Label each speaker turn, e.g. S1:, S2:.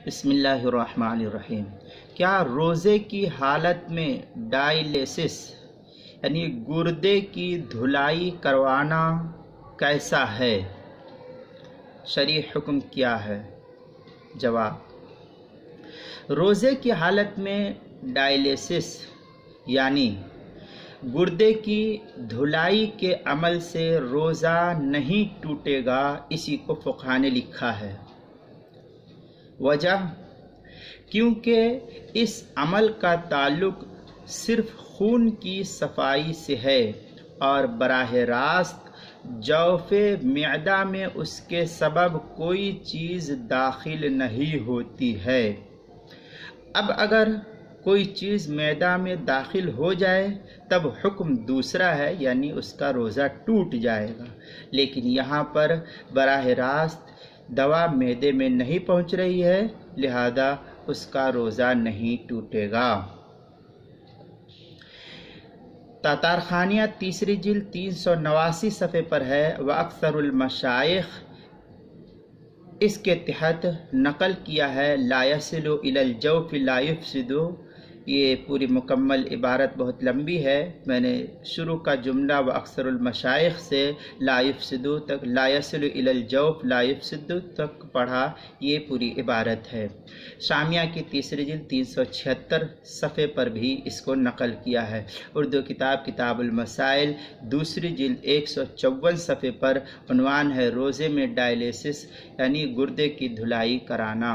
S1: بسم اللہ الرحمن الرحیم۔ کیا روزے کی حالت میں ڈائلیسس یعنی گردے کی دھلائی کروانا کیسا ہے؟ شرعی حکم کیا ہے؟ جواب، روزے کی حالت میں ڈائلیسس یعنی گردے کی دھلائی کے عمل سے روزہ نہیں ٹوٹے گا، اسی کو فقہاء نے لکھا ہے۔ وجہ، کیونکہ اس عمل کا تعلق صرف خون کی صفائی سے ہے اور براہ راست جوف معدہ میں اس کے سبب کوئی چیز داخل نہیں ہوتی ہے۔ اب اگر کوئی چیز معدہ میں داخل ہو جائے تب حکم دوسرا ہے، یعنی اس کا روزہ ٹوٹ جائے گا، لیکن یہاں پر براہ راست دوا معدے میں نہیں پہنچ رہی ہے، لہذا اس کا روزہ نہیں ٹوٹے گا۔ تاتارخانیہ تیسری جلد 389 صفحے پر ہے۔ وَأَكْثَرُ الْمَشَائِخِ اس کے تحت نقل کیا ہے لا يصل إلى الجوف لا يفسد۔ یہ پوری مکمل عبارت بہت لمبی ہے، میں نے شروع کا جملہ وَأَكْثَرُ الْمَشَائِخ سے لا يفسد تک لا يصل إلى الجوف لا يفسد تک پڑھا، یہ پوری عبارت ہے۔ شامیہ کی تیسری جلد 376 صفحے پر بھی اس کو نقل کیا ہے۔ اردو کتاب کتاب المسائل دوسری جلد 154 صفحے پر عنوان ہے روزے میں ڈائلیسس یعنی گردے کی دھلائی کرانا۔